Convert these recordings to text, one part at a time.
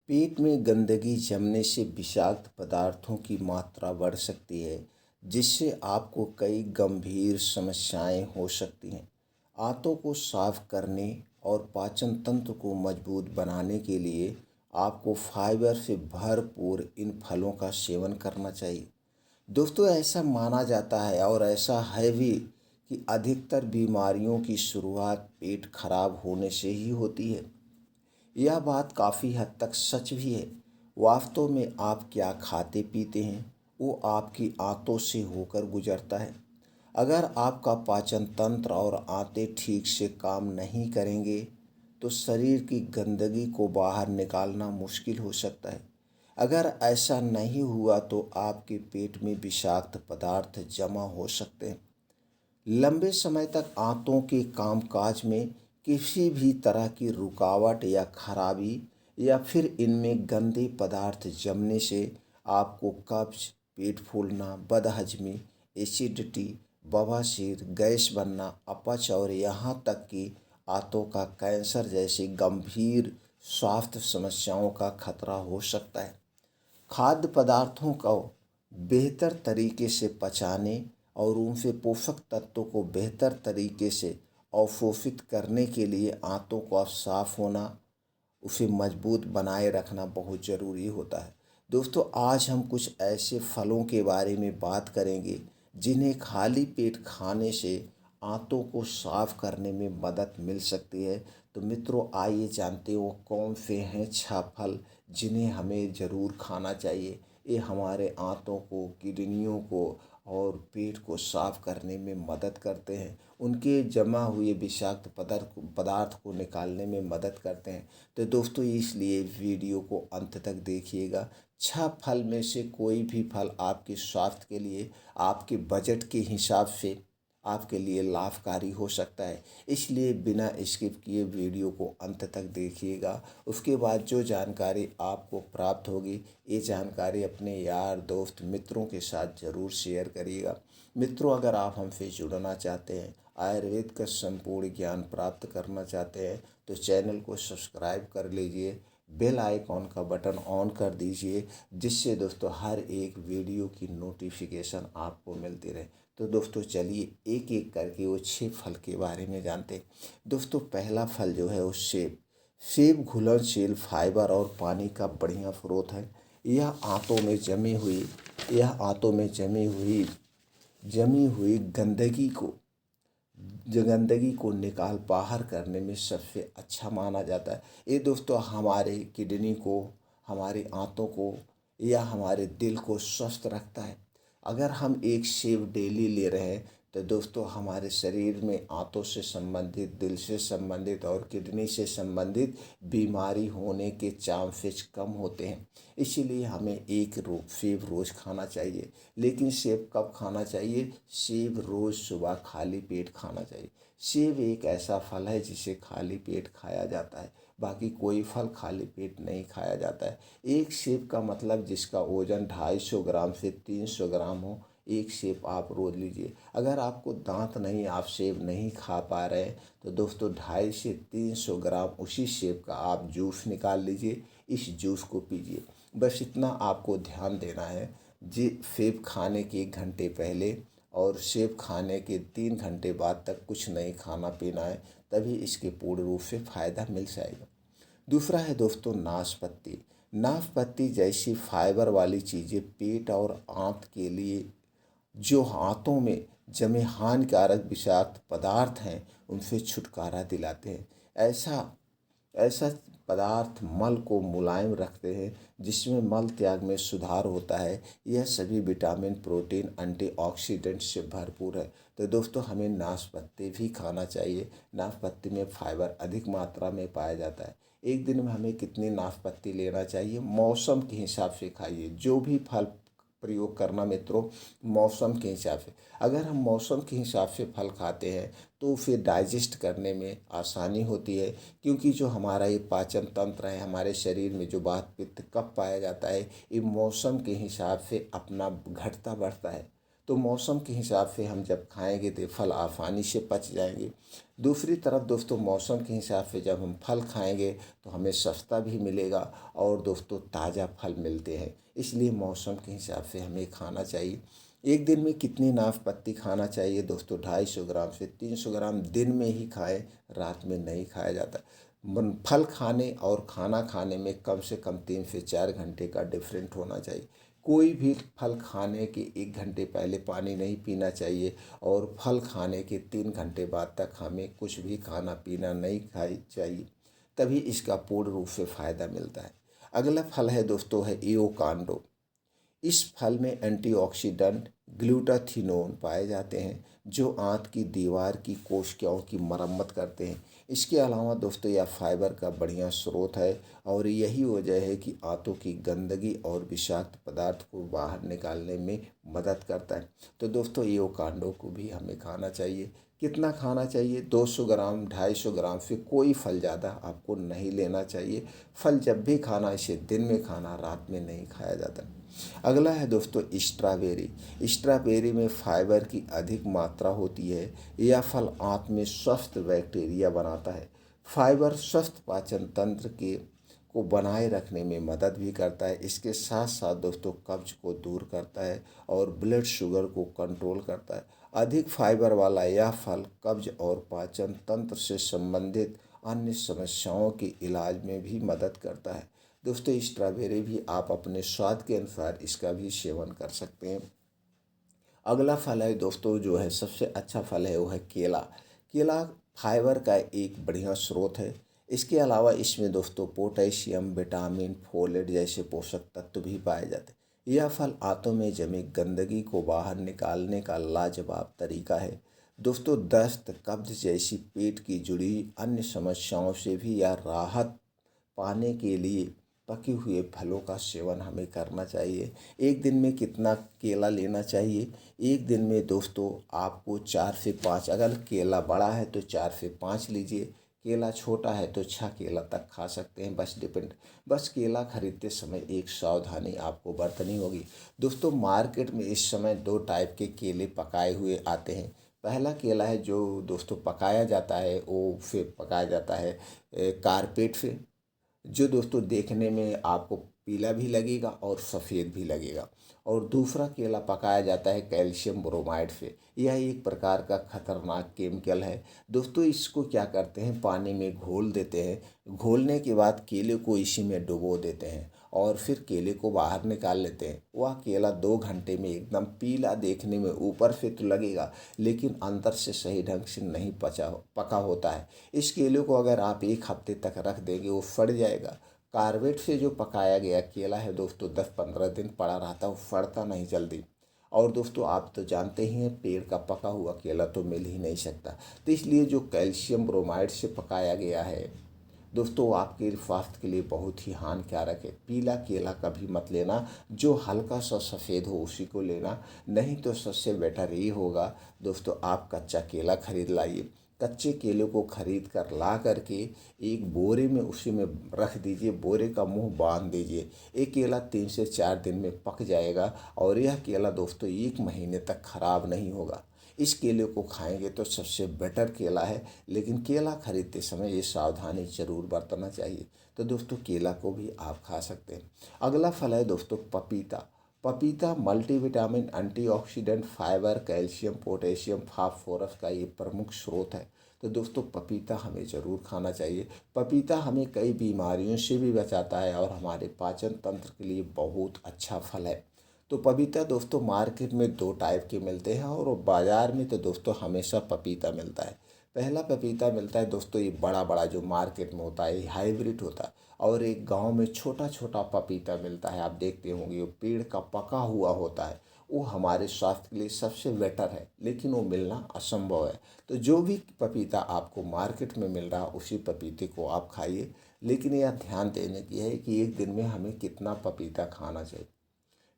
पेट में गंदगी जमने से विषाक्त पदार्थों की मात्रा बढ़ सकती है, जिससे आपको कई गंभीर समस्याएं हो सकती हैं। आंतों को साफ करने और पाचन तंत्र को मजबूत बनाने के लिए आपको फाइबर से भरपूर इन फलों का सेवन करना चाहिए। दोस्तों, ऐसा माना जाता है और ऐसा है भी कि अधिकतर बीमारियों की शुरुआत पेट खराब होने से ही होती है। यह बात काफ़ी हद तक सच भी है। वास्तव में आप क्या खाते पीते हैं, वो आपकी आंतों से होकर गुजरता है। अगर आपका पाचन तंत्र और आंतें ठीक से काम नहीं करेंगे, तो शरीर की गंदगी को बाहर निकालना मुश्किल हो सकता है। अगर ऐसा नहीं हुआ तो आपके पेट में विषाक्त पदार्थ जमा हो सकते हैं। लंबे समय तक आंतों के कामकाज में किसी भी तरह की रुकावट या खराबी या फिर इनमें गंदे पदार्थ जमने से आपको कब्ज, पेट फूलना, बदहजमी, एसिडिटी, बवासीर, गैस बनना, अपच और यहाँ तक कि आंतों का कैंसर जैसी गंभीर स्वास्थ्य समस्याओं का खतरा हो सकता है। खाद्य पदार्थों को बेहतर तरीके से पचाने और उनसे पोषक तत्वों को बेहतर तरीके से अवशोषित करने के लिए आंतों का साफ होना, उसे मजबूत बनाए रखना बहुत ज़रूरी होता है। दोस्तों, आज हम कुछ ऐसे फलों के बारे में बात करेंगे जिन्हें खाली पेट खाने से आंतों को साफ करने में मदद मिल सकती है। तो मित्रों, आइए जानते हो कौन से हैं 6 फल जिन्हें हमें ज़रूर खाना चाहिए। ये हमारे आंतों को, किडनियों को और पेट को साफ करने में मदद करते हैं। उनके जमा हुए विषाक्त पदार्थ को निकालने में मदद करते हैं। तो दोस्तों, इसलिए वीडियो को अंत तक देखिएगा। 6 फल में से कोई भी फल आपके स्वास्थ्य के लिए, आपके बजट के हिसाब से आपके लिए लाभकारी हो सकता है। इसलिए बिना स्किप किए वीडियो को अंत तक देखिएगा। उसके बाद जो जानकारी आपको प्राप्त होगी, ये जानकारी अपने यार, दोस्त, मित्रों के साथ ज़रूर शेयर करिएगा। मित्रों, अगर आप हमसे जुड़ना चाहते हैं, आयुर्वेद का संपूर्ण ज्ञान प्राप्त करना चाहते हैं, तो चैनल को सब्सक्राइब कर लीजिए, बेल आइकॉन का बटन ऑन कर दीजिए, जिससे दोस्तों हर एक वीडियो की नोटिफिकेशन आपको मिलती रहे। तो दोस्तों, चलिए एक एक करके वो 6 फल के बारे में जानते हैं। दोस्तों, पहला फल जो है वो सेब। सेब घुलनशील फाइबर और पानी का बढ़िया स्रोत है। यह आंतों में जमी हुई गंदगी को निकाल बाहर करने में सबसे अच्छा माना जाता है। ये दोस्तों हमारे किडनी को, हमारी आंतों को या हमारे दिल को स्वस्थ रखता है। अगर हम एक सेब डेली ले रहे हैं, तो दोस्तों हमारे शरीर में आंतों से संबंधित, दिल से संबंधित और किडनी से संबंधित बीमारी होने के चांसेस कम होते हैं। इसीलिए हमें एक सेब रोज़ खाना चाहिए। लेकिन सेब कब खाना चाहिए? सेब रोज़ सुबह खाली पेट खाना चाहिए। सेब एक ऐसा फल है जिसे खाली पेट खाया जाता है, बाकी कोई फल खाली पेट नहीं खाया जाता है। एक सेब का मतलब जिसका वजन 250 ग्राम से 300 ग्राम हो, एक सेब आप रोज़ लीजिए। अगर आपको दांत नहीं, आप सेब नहीं खा पा रहे हैं, तो दोस्तों 250 से 300 ग्राम उसी सेब का आप जूस निकाल लीजिए, इस जूस को पीजिए। बस इतना आपको ध्यान देना है। जी, सेब खाने के 1 घंटे पहले और सेब खाने के 3 घंटे बाद तक कुछ नहीं खाना पीना है, तभी इसके पूर्ण रूप से फ़ायदा मिल जाएगा। दूसरा है दोस्तों नाशपाती। नाशपाती जैसी फाइबर वाली चीज़ें पेट और आंत के लिए, जो हाथों में जमे हानिकारक विषाक्त पदार्थ हैं, उनसे छुटकारा दिलाते हैं। ऐसा ऐसा पदार्थ मल को मुलायम रखते हैं, जिसमें मल त्याग में सुधार होता है। यह सभी विटामिन, प्रोटीन, एंटीऑक्सीडेंट से भरपूर है। तो दोस्तों, हमें नाशपाती भी खाना चाहिए। नाशपाती में फाइबर अधिक मात्रा में पाया जाता है। एक दिन में हमें कितनी नाशपाती लेना चाहिए? मौसम के हिसाब से खाइए। जो भी फल प्रयोग करना मित्रों, मौसम के हिसाब से। अगर हम मौसम के हिसाब से फल खाते हैं तो फिर डाइजेस्ट करने में आसानी होती है, क्योंकि जो हमारा ये पाचन तंत्र है, हमारे शरीर में जो वात पित्त कब पाया जाता है, ये मौसम के हिसाब से अपना घटता बढ़ता है। तो मौसम के हिसाब से हम जब खाएंगे तो फल आसानी से पच जाएंगे। दूसरी तरफ दोस्तों मौसम के हिसाब से जब हम फल खाएंगे तो हमें सस्ता भी मिलेगा और दोस्तों ताज़ा फल मिलते हैं। इसलिए मौसम के हिसाब से हमें खाना चाहिए। एक दिन में कितनी नाशपाती खाना चाहिए दोस्तों? 250 ग्राम से 300 ग्राम दिन में ही खाएं, रात में नहीं खाया जाता। फल खाने और खाना खाने में कम से कम 3 से 4 घंटे का डिफरेंट होना चाहिए। कोई भी फल खाने के 1 घंटे पहले पानी नहीं पीना चाहिए और फल खाने के 3 घंटे बाद तक हमें कुछ भी खाना पीना नहीं खाई चाहिए, तभी इसका पूर्ण रूप से फ़ायदा मिलता है। अगला फल है दोस्तों है एवोकाडो। इस फल में एंटीऑक्सीडेंट ग्लूटाथियोन पाए जाते हैं जो आंत की दीवार की कोशिकाओं की मरम्मत करते हैं। इसके अलावा दोस्तों यह फाइबर का बढ़िया स्रोत है और यही वजह है कि आंतों की गंदगी और विषाक्त पदार्थ को बाहर निकालने में मदद करता है। तो दोस्तों एवोकाडो को भी हमें खाना चाहिए। कितना खाना चाहिए? 200 ग्राम 250 ग्राम से कोई फल ज़्यादा आपको नहीं लेना चाहिए। फल जब भी खाना इसे दिन में खाना, रात में नहीं खाया जाता। अगला है दोस्तों स्ट्रॉबेरी। स्ट्रॉबेरी में फाइबर की अधिक मात्रा होती है। यह फल आंत में स्वस्थ बैक्टीरिया बनाता है। फाइबर स्वस्थ पाचन तंत्र के को बनाए रखने में मदद भी करता है। इसके साथ साथ दोस्तों कब्ज को दूर करता है और ब्लड शुगर को कंट्रोल करता है। अधिक फाइबर वाला यह फल कब्ज और पाचन तंत्र से संबंधित अन्य समस्याओं के इलाज में भी मदद करता है। दोस्तों स्ट्रॉबेरी भी आप अपने स्वाद के अनुसार इसका भी सेवन कर सकते हैं। अगला फल है दोस्तों जो है सबसे अच्छा फल है वो है केला। केला फाइबर का एक बढ़िया स्रोत है। इसके अलावा इसमें दोस्तों पोटेशियम, विटामिन, फोलेट जैसे पोषक तत्व भी पाए जाते हैं। यह फल आंतों में जमी गंदगी को बाहर निकालने का लाजवाब तरीका है। दोस्तों दस्त, कब्ज जैसी पेट की जुड़ी अन्य समस्याओं से भी यह राहत पाने के लिए पके हुए फलों का सेवन हमें करना चाहिए। एक दिन में कितना केला लेना चाहिए? एक दिन में दोस्तों आपको 4 से 5, अगर केला बड़ा है तो 4 से 5 लीजिए, केला छोटा है तो 6 केला तक खा सकते हैं। बस केला खरीदते समय एक सावधानी आपको बरतनी होगी। दोस्तों मार्केट में इस समय 2 टाइप के केले पकाए हुए आते हैं। पहला केला है जो दोस्तों पकाया जाता है, वो फिर पकाया जाता है कारपेट से, जो दोस्तों देखने में आपको पीला भी लगेगा और सफ़ेद भी लगेगा। और दूसरा केला पकाया जाता है कैल्शियम ब्रोमाइड से। यह एक प्रकार का खतरनाक केमिकल है। दोस्तों इसको क्या करते हैं, पानी में घोल देते हैं। घोलने के बाद केले को इसी में डुबो देते हैं और फिर केले को बाहर निकाल लेते हैं। वह केला 2 घंटे में एकदम पीला देखने में ऊपर से तो लगेगा लेकिन अंदर से सही ढंग से नहीं पका होता है। इस केले को अगर आप 1 हफ्ते तक रख देंगे वो सड़ जाएगा। कार्बेट से जो पकाया गया केला है दोस्तों 10-15 दिन पड़ा रहता है, वो सड़ता नहीं जल्दी। और दोस्तों आप तो जानते ही हैं पेड़ का पका हुआ केला तो मिल ही नहीं सकता। तो इसलिए जो कैल्शियम ब्रोमाइड से पकाया गया है दोस्तों आपके स्वास्थ्य के लिए बहुत ही हानिकारक है। पीला केला कभी मत लेना, जो हल्का सा सफ़ेद हो उसी को लेना। नहीं तो सबसे बेटर ये होगा दोस्तों आप कच्चा केला खरीद लाइए। कच्चे केले को खरीद कर ला करके एक बोरे में उसी में रख दीजिए, बोरे का मुंह बांध दीजिए। एक केला 3 से 4 दिन में पक जाएगा और यह केला दोस्तों 1 महीने तक खराब नहीं होगा। इस केले को खाएंगे तो सबसे बेटर केला है, लेकिन केला खरीदते समय ये सावधानी जरूर बरतना चाहिए। तो दोस्तों केला को भी आप खा सकते हैं। अगला फल है दोस्तों पपीता। पपीता multivitamin, antioxidant, fibre, calcium, potassium, phosphorus का ये प्रमुख स्रोत है। तो दोस्तों पपीता हमें ज़रूर खाना चाहिए। पपीता हमें कई बीमारियों से भी बचाता है और हमारे पाचन तंत्र के लिए बहुत अच्छा फल है। तो पपीता दोस्तों मार्केट में 2 टाइप के मिलते हैं और बाज़ार में तो दोस्तों हमेशा पपीता मिलता है। पहला पपीता मिलता है दोस्तों ये बड़ा बड़ा जो मार्केट में होता है, ये हाइब्रिड होता है। और एक गांव में छोटा छोटा पपीता मिलता है, आप देखते होंगे वो पेड़ का पका हुआ होता है। वो हमारे स्वास्थ्य के लिए सबसे बेटर है, लेकिन वो मिलना असंभव है। तो जो भी पपीता आपको मार्केट में मिल रहा उसी पपीते को आप खाइए, लेकिन यह ध्यान देने की है कि एक दिन में हमें कितना पपीता खाना चाहिए।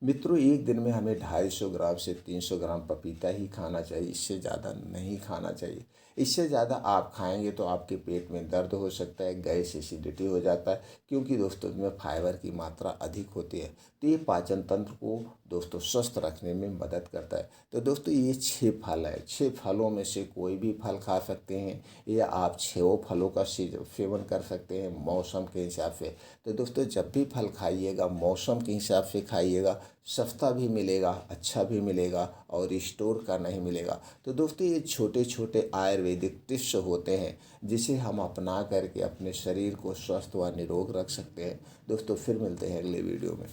मित्रों, एक दिन में हमें 250 ग्राम से 300 ग्राम पपीता ही खाना चाहिए, इससे ज़्यादा नहीं खाना चाहिए। इससे ज़्यादा आप खाएंगे तो आपके पेट में दर्द हो सकता है, गैस एसिडिटी हो जाता है, क्योंकि दोस्तों इसमें फाइबर की मात्रा अधिक होती है। तो ये पाचन तंत्र को दोस्तों स्वस्थ रखने में मदद करता है। तो दोस्तों ये 6 फल है, 6 फलों में से कोई भी फल खा सकते हैं, या आप 6 फलों का सेवन कर सकते हैं मौसम के हिसाब से। तो दोस्तों जब भी फल खाइएगा मौसम के हिसाब से खाइएगा, सस्ता भी मिलेगा, अच्छा भी मिलेगा और स्टोर का नहीं मिलेगा। तो दोस्तों ये छोटे छोटे आयुर्वेदिक टिप्स होते हैं जिसे हम अपना करके अपने शरीर को स्वस्थ व निरोग रख सकते हैं। दोस्तों फिर मिलते हैं अगले वीडियो में।